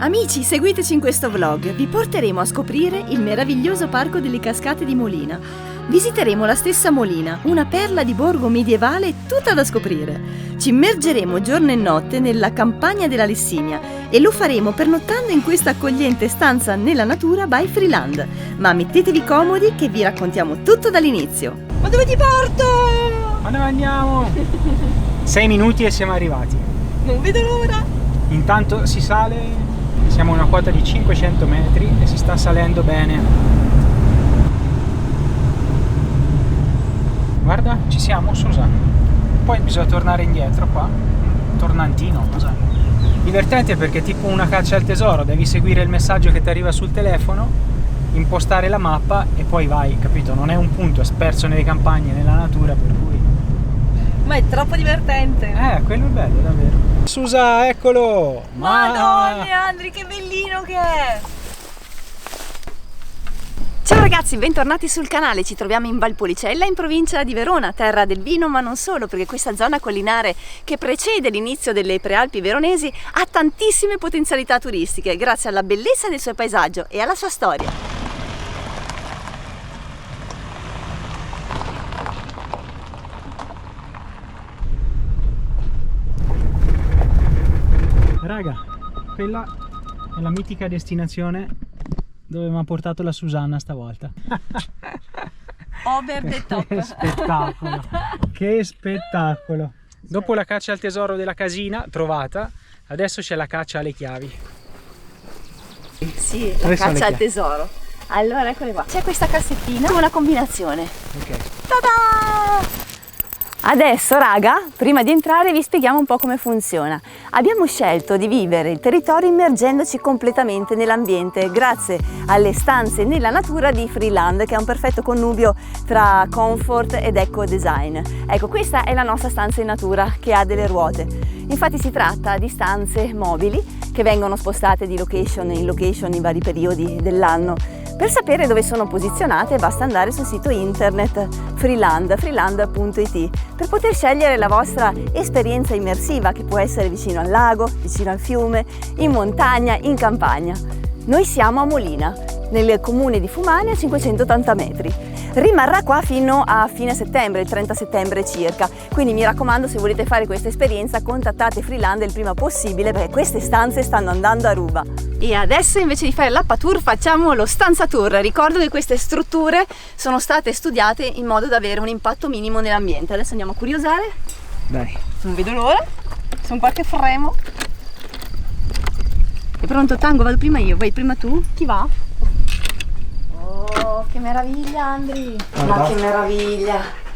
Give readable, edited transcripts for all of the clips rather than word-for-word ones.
Amici, seguiteci in questo vlog. Vi porteremo a scoprire il meraviglioso parco delle cascate di Molina. Visiteremo la stessa Molina, una perla di borgo medievale tutta da scoprire. Ci immergeremo giorno e notte nella campagna della Lessinia e lo faremo pernottando in questa accogliente stanza nella natura by Freeland. Ma mettetevi comodi che vi raccontiamo tutto dall'inizio. Ma dove ti porto? Ma dove andiamo? 6 minuti e siamo arrivati. Non vedo l'ora. Intanto si sale. Siamo a una quota di 500 metri e si sta salendo bene. Guarda, ci siamo, Susa. Poi bisogna tornare indietro qua. Tornantino, cos'è? Divertente perché è tipo una caccia al tesoro. Devi seguire il messaggio che ti arriva sul telefono, impostare la mappa e poi vai, capito? Non è un punto, è sperso nelle campagne, nella natura, per cui... Ma è troppo divertente. Quello è bello, davvero. Susa, eccolo! Madonna, Andri, che bellino che è! Ciao ragazzi, bentornati sul canale. Ci troviamo in Valpolicella, in provincia di Verona, terra del vino, ma non solo, perché questa zona collinare che precede l'inizio delle prealpi veronesi ha tantissime potenzialità turistiche grazie alla bellezza del suo paesaggio e alla sua storia. Raga, quella è la mitica destinazione dove mi ha portato la Susanna stavolta. Over the top. Che spettacolo! Che spettacolo! Dopo la caccia al tesoro della casina trovata, adesso c'è la caccia alle chiavi. Sì, la caccia al tesoro. Allora, eccole qua. C'è questa cassettina con una combinazione. Ok. Ta-da! Adesso raga, prima di entrare vi spieghiamo un po' come funziona. Abbiamo scelto di vivere il territorio immergendoci completamente nell'ambiente grazie alle stanze nella natura di Freeland, che è un perfetto connubio tra comfort ed eco design. Ecco, questa è la nostra stanza in natura che ha delle ruote. Infatti si tratta di stanze mobili che vengono spostate di location in location in vari periodi dell'anno. Per sapere dove sono posizionate basta andare sul sito internet freeland.it per poter scegliere la vostra esperienza immersiva, che può essere vicino al lago, vicino al fiume, in montagna, in campagna. Noi siamo a Molina, nel comune di Fumane, a 580 metri. Rimarrà qua fino a fine settembre, il 30 settembre circa, quindi mi raccomando, se volete fare questa esperienza contattate Freeland il prima possibile, perché queste stanze stanno andando a ruba. E adesso invece di fare l'Appa Tour facciamo lo Stanza Tour. Ricordo che queste strutture sono state studiate in modo da avere un impatto minimo nell'ambiente. Adesso andiamo a curiosare. Dai. Non vedo l'ora, sono qua che fremo. È pronto Tango? Vado prima io, vai prima tu? Chi va? Oh, che meraviglia Andri! Ma che meraviglia!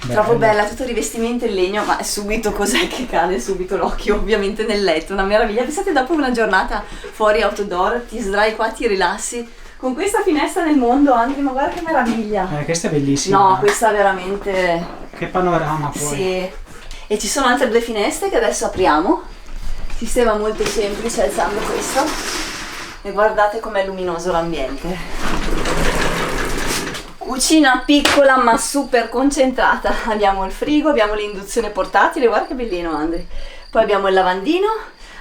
Troppo bella, tutto il rivestimento in legno, ma subito cos'è che cade subito l'occhio? Ovviamente nel letto, una meraviglia. Pensate, dopo una giornata fuori outdoor, ti sdrai qua, ti rilassi con questa finestra nel mondo, Andri, ma guarda che meraviglia! Questa è bellissima. No, questa è veramente... Che panorama poi! Sì, e ci sono altre due finestre che adesso apriamo. Sistema molto semplice alzando questo e guardate com'è luminoso l'ambiente. Cucina piccola ma super concentrata. Abbiamo il frigo, abbiamo l'induzione portatile, guarda che bellino Andri. Poi abbiamo il lavandino,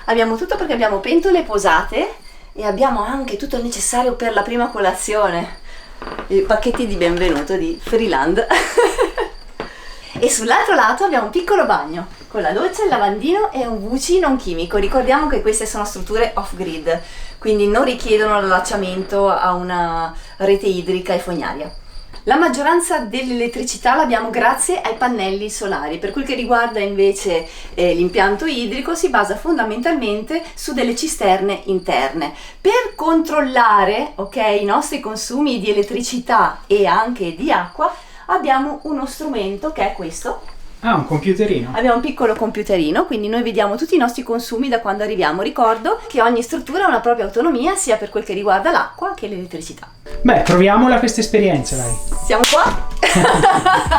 abbiamo tutto perché abbiamo pentole posate e abbiamo anche tutto il necessario per la prima colazione. I pacchetti di benvenuto di Freeland. E sull'altro lato abbiamo un piccolo bagno con la doccia, il lavandino e un WC non chimico. Ricordiamo che queste sono strutture off-grid, quindi non richiedono l'allacciamento a una rete idrica e fognaria. La maggioranza dell'elettricità l'abbiamo grazie ai pannelli solari. Per quel che riguarda invece l'impianto idrico, si basa fondamentalmente su delle cisterne interne. Per controllare, i nostri consumi di elettricità e anche di acqua, abbiamo uno strumento che è questo. Ah, un computerino. Abbiamo un piccolo computerino, quindi noi vediamo tutti i nostri consumi da quando arriviamo. Ricordo che ogni struttura ha una propria autonomia sia per quel che riguarda l'acqua che l'elettricità. Beh, proviamola questa esperienza, dai. Siamo qua?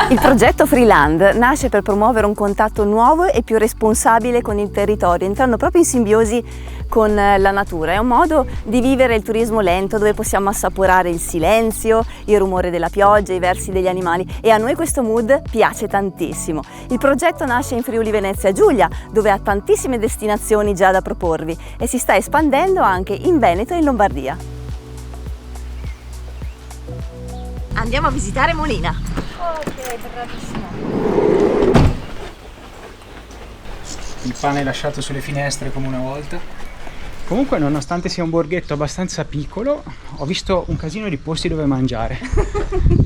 Il progetto Freeland nasce per promuovere un contatto nuovo e più responsabile con il territorio, entrando proprio in simbiosi con la natura. È un modo di vivere il turismo lento dove possiamo assaporare il silenzio, il rumore della pioggia, i versi degli animali, e a noi questo mood piace tantissimo. Il progetto nasce in Friuli Venezia Giulia, dove ha tantissime destinazioni già da proporvi e si sta espandendo anche in Veneto e in Lombardia. Andiamo a visitare Molina. Ok, bravissimo. Il pane lasciato sulle finestre come una volta. Comunque, nonostante sia un borghetto abbastanza piccolo, ho visto un casino di posti dove mangiare.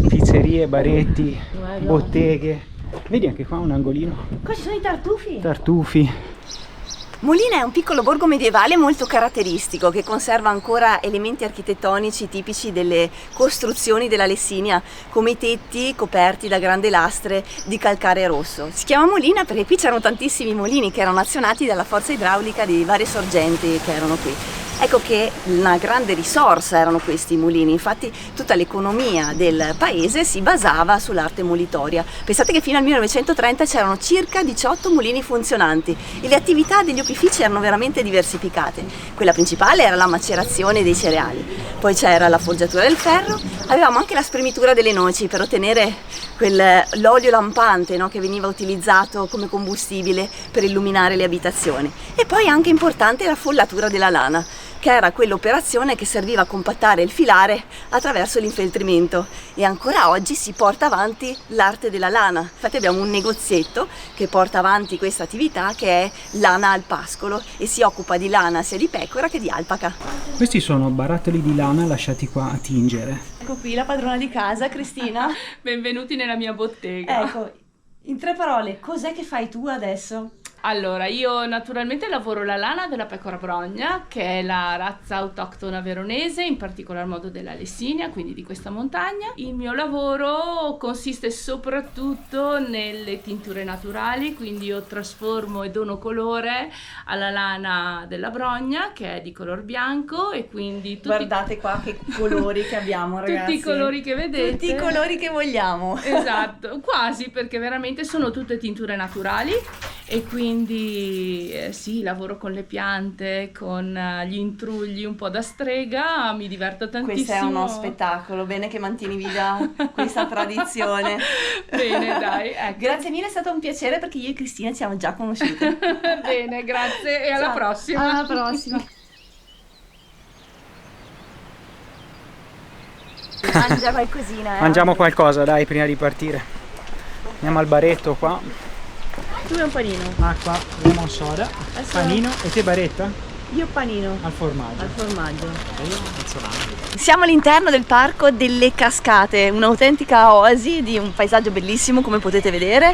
Pizzerie, baretti, botteghe. Vedi anche qua un angolino. Qua ci sono i tartufi. Tartufi. Molina è un piccolo borgo medievale molto caratteristico che conserva ancora elementi architettonici tipici delle costruzioni della Lessinia, come i tetti coperti da grandi lastre di calcare rosso. Si chiama Molina perché qui c'erano tantissimi molini che erano azionati dalla forza idraulica di varie sorgenti che erano qui. Ecco che una grande risorsa erano questi mulini, infatti tutta l'economia del paese si basava sull'arte molitoria. Pensate che fino al 1930 c'erano circa 18 mulini funzionanti e le attività degli opifici erano veramente diversificate. Quella principale era la macerazione dei cereali, poi c'era la forgiatura del ferro, avevamo anche la spremitura delle noci per ottenere l'olio lampante, no, che veniva utilizzato come combustibile per illuminare le abitazioni, e poi anche importante la follatura della lana, che era quell'operazione che serviva a compattare il filare attraverso l'infeltrimento, e ancora oggi si porta avanti l'arte della lana. Infatti abbiamo un negozietto che porta avanti questa attività, che è Lana al Pascolo, e si occupa di lana sia di pecora che di alpaca. Questi sono barattoli di lana lasciati qua a tingere. Ecco qui la padrona di casa, Cristina. Benvenuti nella mia bottega. Ecco, in 3 parole, cos'è che fai tu adesso? Allora, io naturalmente lavoro la lana della pecora brogna, che è la razza autoctona veronese, in particolar modo della Lessinia, quindi di questa montagna. Il mio lavoro consiste soprattutto nelle tinture naturali, quindi io trasformo e dono colore alla lana della brogna, che è di color bianco, e quindi Guardate qua che colori che abbiamo, ragazzi. tutti i colori che vedete. Tutti i colori che vogliamo. Esatto, quasi, perché veramente sono tutte tinture naturali, e quindi sì, lavoro con le piante, con gli intrugli un po' da strega, mi diverto tantissimo. Questo è uno spettacolo, bene che mantieni viva questa tradizione. Bene, dai, ecco. Grazie mille, è stato un piacere perché io e Cristina ci siamo già conosciute. Bene, grazie e alla prossima. Alla prossima. Mangia qualcosina, Mangiamo qualcosa, dai, prima di partire. Andiamo al baretto qua. Tu hai un panino. Acqua, lemon soda, panino, e te baretta? Io panino. Al formaggio. Al formaggio. E io mozzolano. Siamo all'interno del Parco delle Cascate, un'autentica oasi di un paesaggio bellissimo, come potete vedere.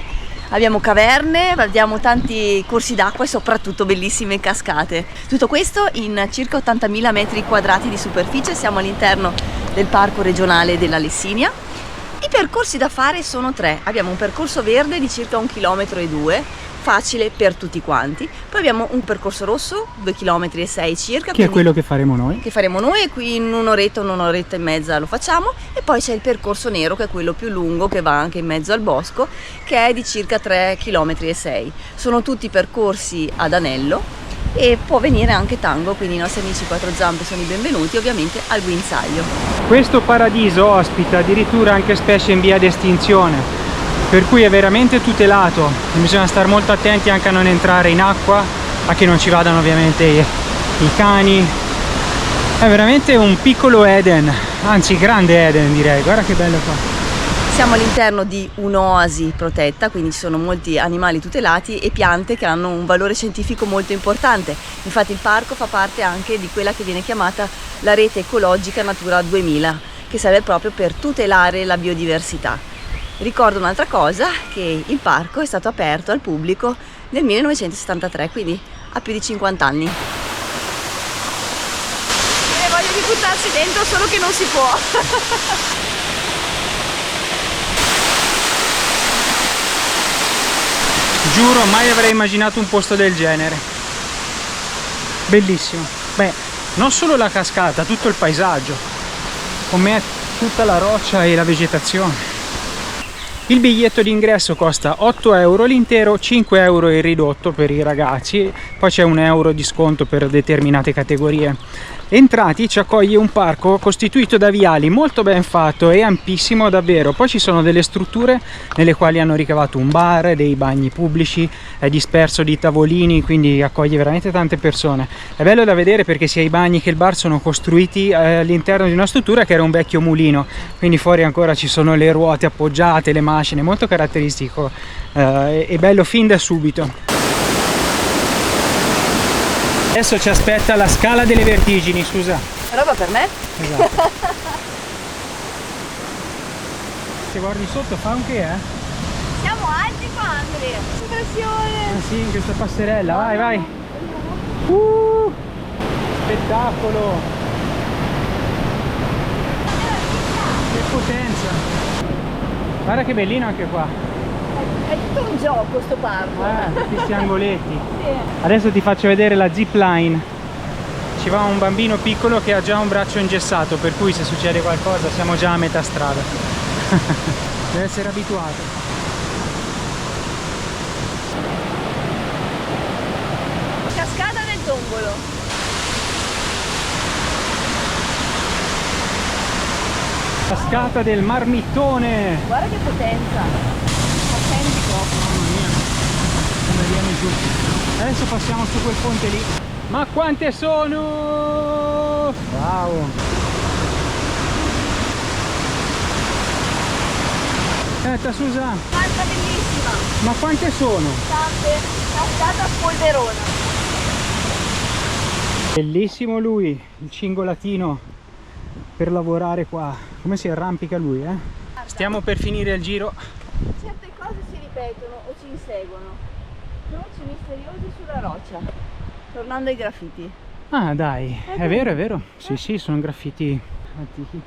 Abbiamo caverne, abbiamo tanti corsi d'acqua e soprattutto bellissime cascate. Tutto questo in circa 80.000 metri quadrati di superficie. Siamo all'interno del Parco regionale della Lessinia. I percorsi da fare sono 3. Abbiamo un percorso verde di circa 1,2 km, facile per tutti quanti. Poi abbiamo un percorso rosso, 2,6 km circa. Che è quello che faremo noi. Che faremo noi, e qui in un'oretta e mezza lo facciamo. E poi c'è il percorso nero, che è quello più lungo, che va anche in mezzo al bosco, che è di circa 3,6 km. Sono tutti percorsi ad anello e può venire anche tango, quindi i nostri amici quattro zampe sono i benvenuti, ovviamente al guinzaglio. Questo paradiso ospita addirittura anche specie in via d'estinzione, per cui è veramente tutelato e bisogna stare molto attenti anche a non entrare in acqua, a che non ci vadano ovviamente i cani. È veramente un piccolo Eden, anzi grande Eden direi. Guarda che bello qua. Siamo all'interno di un'oasi protetta, quindi ci sono molti animali tutelati e piante che hanno un valore scientifico molto importante. Infatti il parco fa parte anche di quella che viene chiamata la rete ecologica Natura 2000, che serve proprio per tutelare la biodiversità. Ricordo un'altra cosa, che il parco è stato aperto al pubblico nel 1973, quindi ha più di 50 anni. Tiene voglia di buttarsi dentro, solo che non si può. Giuro, mai avrei immaginato un posto del genere. Bellissimo. Beh, non solo la cascata, tutto il paesaggio, con me tutta la roccia e la vegetazione. Il biglietto d'ingresso costa 8 euro l'intero, 5 euro il ridotto per i ragazzi, poi c'è un euro di sconto per determinate categorie. Entrati ci accoglie un parco costituito da viali, molto ben fatto e ampissimo davvero. Poi ci sono delle strutture nelle quali hanno ricavato un bar, dei bagni pubblici, è disperso di tavolini, quindi accoglie veramente tante persone. È bello da vedere perché sia i bagni che il bar sono costruiti all'interno di una struttura che era un vecchio mulino, quindi fuori ancora ci sono le ruote appoggiate, le macine, molto caratteristico e bello fin da subito. Adesso ci aspetta la scala delle vertigini, scusa. Roba per me? Esatto. Se guardi sotto fa un che, Siamo alti qua, Andrea. Impressione. Ah sì, in questa passerella, vai, vai. Spettacolo. Che potenza. Guarda che bellino anche qua. È tutto un gioco sto parco. Questi angoletti. Sì. Adesso ti faccio vedere la zip line. Ci va un bambino piccolo che ha già un braccio ingessato, per cui se succede qualcosa siamo già a metà strada. Deve essere abituato. Cascata del Tombolo. Cascata del Marmittone. Guarda che potenza. Senti proprio. Mamma mia, come viene giù. Adesso passiamo su quel ponte lì. Ma quante sono? Wow. Aspetta Susa. Guarda bellissima. Ma quante sono? Tante. Cascata Polverona. Bellissimo lui, il cingolatino per lavorare qua. Come si arrampica lui, Stiamo per finire il giro. Certe cose si ripetono o ci inseguono. Croci misteriosi sulla roccia. Tornando ai graffiti. Ah dai, è vero, è vero. Sì, sì, sono graffiti antichi.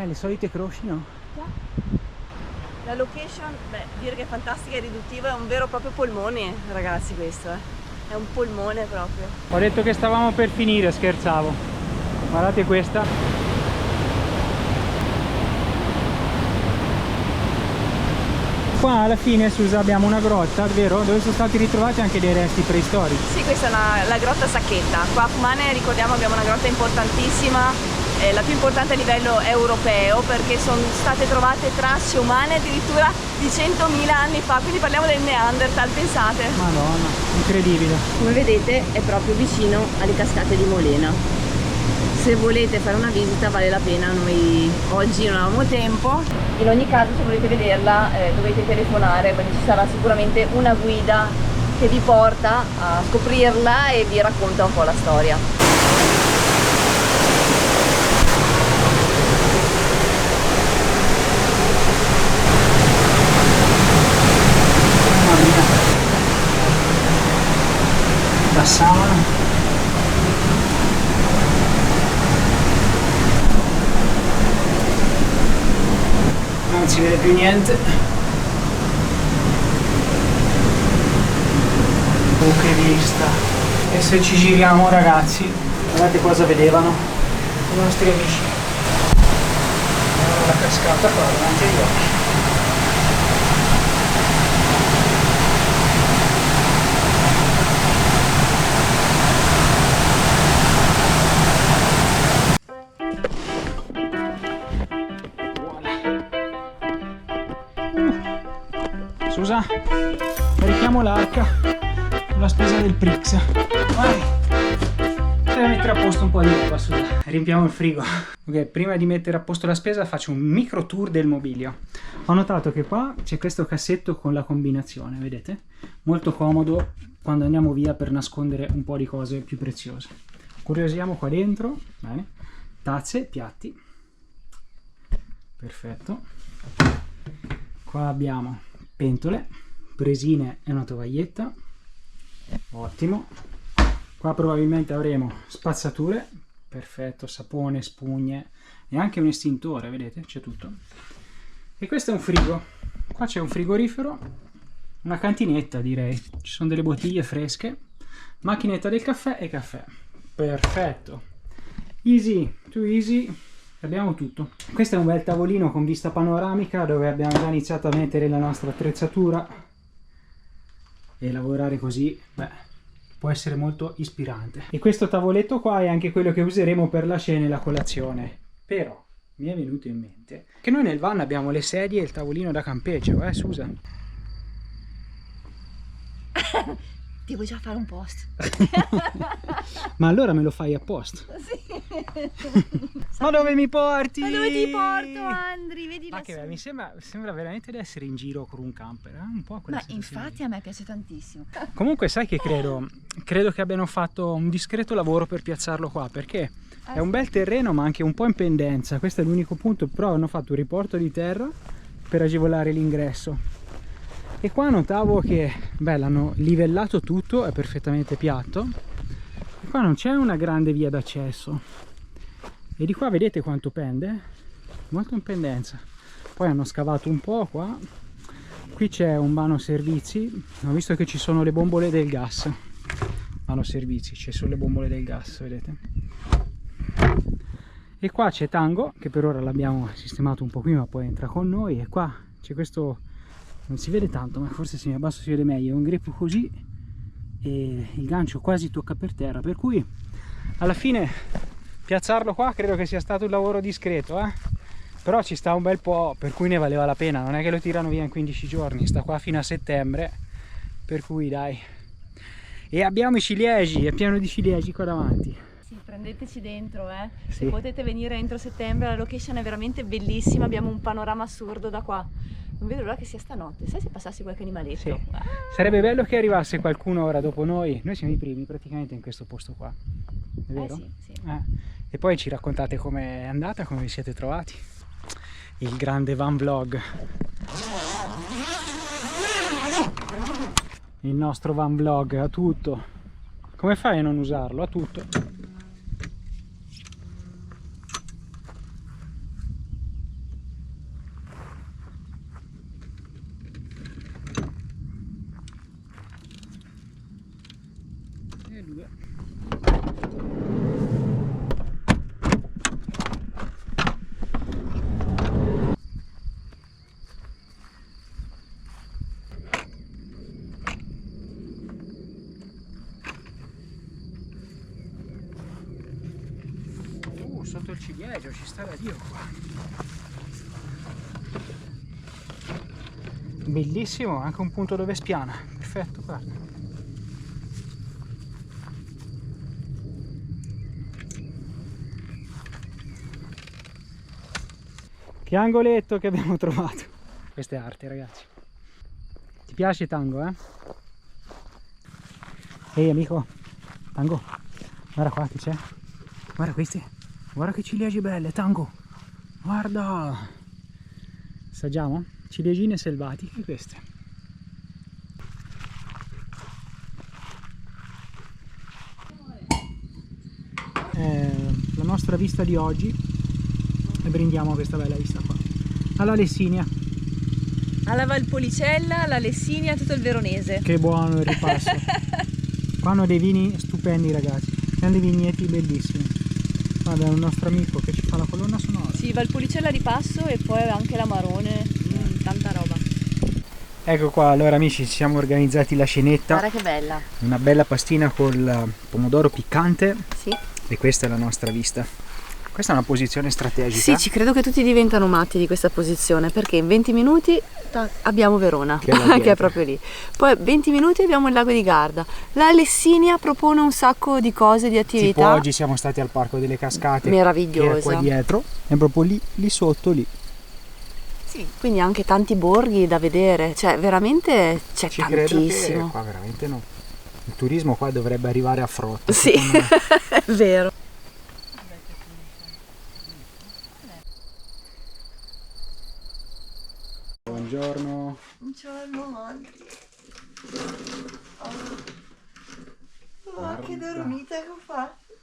Le solite croci, no? Già. La location, dire che è fantastica e riduttiva, è un vero e proprio polmone, ragazzi, questo, È un polmone proprio. Ho detto che stavamo per finire, scherzavo. Guardate questa. Qua alla fine, Susa, abbiamo una grotta, vero? Dove sono stati ritrovati anche dei resti preistorici. Sì, questa è la grotta Sacchetta. Qua a Fumane, ricordiamo, abbiamo una grotta importantissima, la più importante a livello europeo, perché sono state trovate tracce umane addirittura di 100.000 anni fa, quindi parliamo del Neanderthal, pensate. Madonna, incredibile. Come vedete è proprio vicino alle cascate di Molena. Se volete fare una visita vale la pena, noi oggi non avevamo tempo. In ogni caso, se volete vederla dovete telefonare, perché ci sarà sicuramente una guida che vi porta a scoprirla e vi racconta un po' la storia. Passavano. Non si vede più niente. Oh, che vista. E se ci giriamo, ragazzi, guardate cosa vedevano i nostri amici. La cascata qua davanti agli occhi. Susa, carichiamo l'arca con la spesa del Prix. Vai! Devo mettere a posto un po' di roba, Susa. Riempiamo il frigo. Ok, prima di mettere a posto la spesa faccio un micro tour del mobilio. Ho notato che qua c'è questo cassetto con la combinazione, vedete? Molto comodo quando andiamo via per nascondere un po' di cose più preziose. Curiosiamo qua dentro, bene. Tazze, piatti. Perfetto. Qua abbiamo pentole, presine e una tovaglietta. Ottimo. Qua probabilmente avremo spazzature. Perfetto, sapone, spugne e anche un estintore, vedete? C'è tutto. E questo è un frigo. Qua c'è un frigorifero, una cantinetta direi. Ci sono delle bottiglie fresche, macchinetta del caffè e caffè. Perfetto. Easy to easy. Abbiamo tutto. Questo è un bel tavolino con vista panoramica dove abbiamo già iniziato a mettere la nostra attrezzatura, e lavorare così, beh, può essere molto ispirante. E questo tavoletto qua è anche quello che useremo per la cena e la colazione. Però mi è venuto in mente che noi nel van abbiamo le sedie e il tavolino da campeggio, Susa? Devo già fare un post. Ma allora me lo fai apposta? Sì. Ma dove mi porti? Ma dove ti porto, Andri? Vedi Ma lassù. che mi sembra veramente di essere in giro con un camper, un po' quella Ma sensazione infatti lì. a me piace tantissimo. Comunque sai che credo che abbiano fatto un discreto lavoro per piazzarlo qua, perché è un bel terreno ma anche un po' in pendenza. Questo è l'unico punto, però hanno fatto un riporto di terra per agevolare l'ingresso. E qua notavo che, beh, l'hanno livellato tutto, è perfettamente piatto. E qua non c'è una grande via d'accesso. E di qua vedete quanto pende? Molto in pendenza. Poi hanno scavato un po' qua. Qui c'è un vano servizi. Ho visto che ci sono le bombole del gas. Vano servizi, ci sono le bombole del gas, vedete? E qua c'è Tango, che per ora l'abbiamo sistemato un po' qui, ma poi entra con noi. E qua c'è questo... non si vede tanto, ma forse se mi abbasso si vede meglio, è un greppo così e il gancio quasi tocca per terra, per cui alla fine piazzarlo qua credo che sia stato un lavoro discreto, però ci sta un bel po', per cui ne valeva la pena. Non è che lo tirano via in 15 giorni, sta qua fino a settembre, per cui dai. E abbiamo i ciliegi, è pieno di ciliegi qua davanti. Sì, prendeteci dentro, Sì. Se potete venire entro settembre, la location è veramente bellissima, abbiamo un panorama assurdo da qua. Non vedo l'ora che sia stanotte, sai se passassi qualche animaletto? Sì. Sarebbe bello che arrivasse qualcuno ora dopo noi. Noi siamo i primi praticamente in questo posto qua, è vero? Sì. E poi ci raccontate com'è andata, come vi siete trovati. Il grande van vlog. Il nostro van vlog ha tutto. Come fai a non usarlo? Ha tutto. E due. Sotto il ciliegio ci sta da Dio qua. Bellissimo, anche un punto dove spiana. Perfetto, guarda. Che angoletto che abbiamo trovato. Questa è arte, ragazzi. Ti piace Tango, Ehi amico, Tango, guarda qua che c'è. Guarda questi. Guarda che ciliegie belle, Tango. Guarda. Assaggiamo? Ciliegine selvatiche queste. La nostra vista di oggi. E brindiamo a questa bella vista qua. Alla Lessinia. Alla Valpolicella, alla Lessinia, tutto il veronese. Che buono il ripasso. Qua hanno dei vini stupendi, ragazzi. Hanno dei vigneti bellissimi. Guarda, è un nostro amico che ci fa la colonna sonora. Sì, Valpolicella di passo e poi anche l'Amarone, tanta roba. Ecco qua, allora amici, ci siamo organizzati la cenetta. Guarda che bella. Una bella pastina col pomodoro piccante. Sì. E questa è la nostra vista. Questa è una posizione strategica. Sì, ci credo che tutti diventano matti di questa posizione, perché in 20 minuti abbiamo Verona, Che è là che è dietro. proprio lì. Poi 20 minuti abbiamo il lago di Garda. La Lessinia propone un sacco di cose, di Tipo attività. oggi siamo stati al Parco delle Cascate. Meravigliosa. Che è qua dietro. È proprio lì sotto, lì. Sì, quindi anche tanti borghi da vedere, cioè veramente c'è Ci credo che tantissimo. qua veramente no. Il turismo qua dovrebbe arrivare a frotte. Sì, secondo me. è vero. Buongiorno. Buongiorno Andri. Oh, che dormita che ho fatto.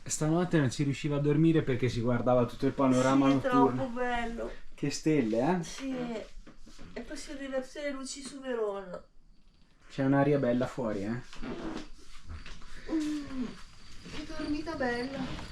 Stanotte non si riusciva a dormire perché si guardava tutto il panorama Sì, è notturno. troppo bello. Che stelle, Sì. E poi si riversano le luci su Verona. C'è un'aria bella fuori, dormita bella.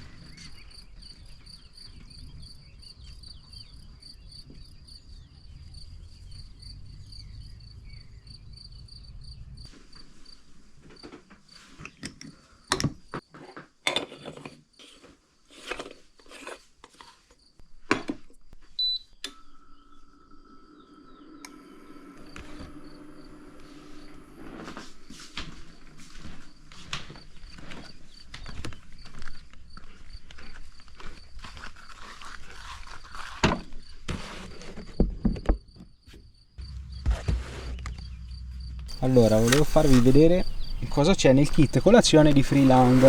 Allora, volevo farvi vedere cosa c'è nel kit colazione di Freeland.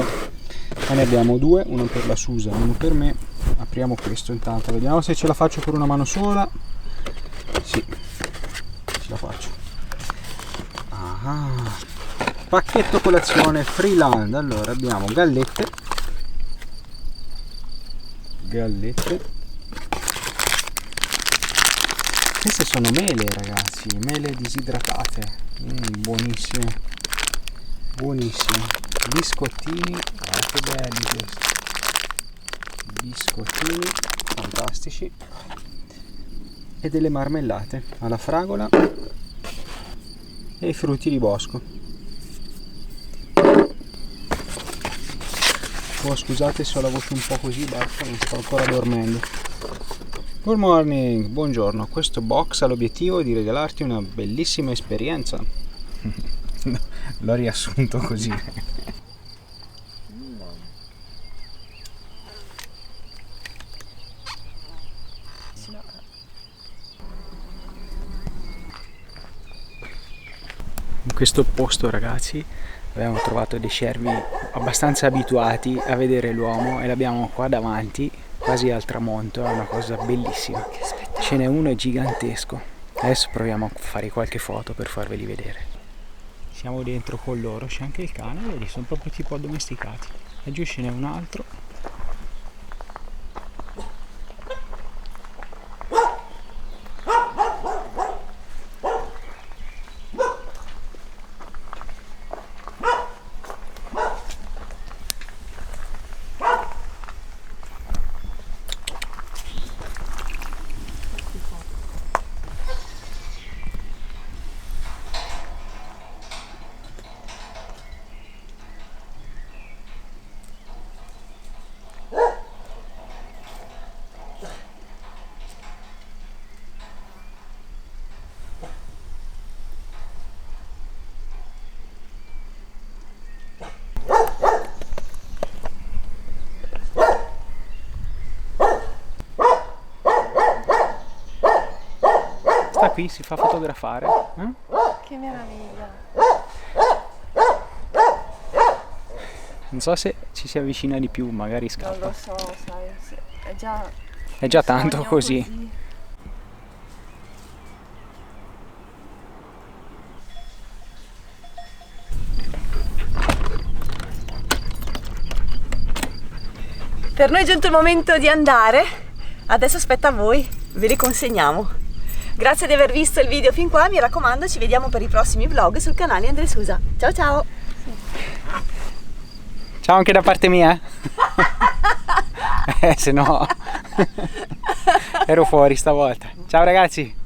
Ne abbiamo due, uno per la Susa, uno per me. Apriamo questo intanto, vediamo se ce la faccio per una mano sola. Sì, ce la faccio. Pacchetto colazione Freeland. Allora, abbiamo gallette. Queste sono mele, ragazzi, mele disidratate. Buonissime, biscottini, che belli questi, biscottini fantastici, e delle marmellate alla fragola e i frutti di bosco. Oh, scusate se ho la voce un po' così bassa, non sto ancora dormendo. Good morning, buongiorno. Questo box ha l'obiettivo di regalarti una bellissima esperienza. L'ho riassunto così. In questo posto, ragazzi, abbiamo trovato dei cervi abbastanza abituati a vedere l'uomo e l'abbiamo qua davanti, quasi al tramonto. È una cosa bellissima. Ce n'è uno gigantesco. Adesso proviamo a fare qualche foto per farveli vedere. Siamo dentro con loro, c'è anche il cane, vedi, sono proprio tipo addomesticati. E giù ce n'è un altro. Sta qui, si fa fotografare. Che meraviglia! Non so se ci si avvicina di più, magari scappa. Non lo so, sai, È già tanto così. Per noi è giunto il momento di andare, adesso aspetta a voi, ve li consegniamo. Grazie di aver visto il video fin qua, mi raccomando, ci vediamo per i prossimi vlog sul canale Andre Susa. Ciao ciao! Ciao anche da parte mia. Se no ero fuori stavolta. Ciao ragazzi!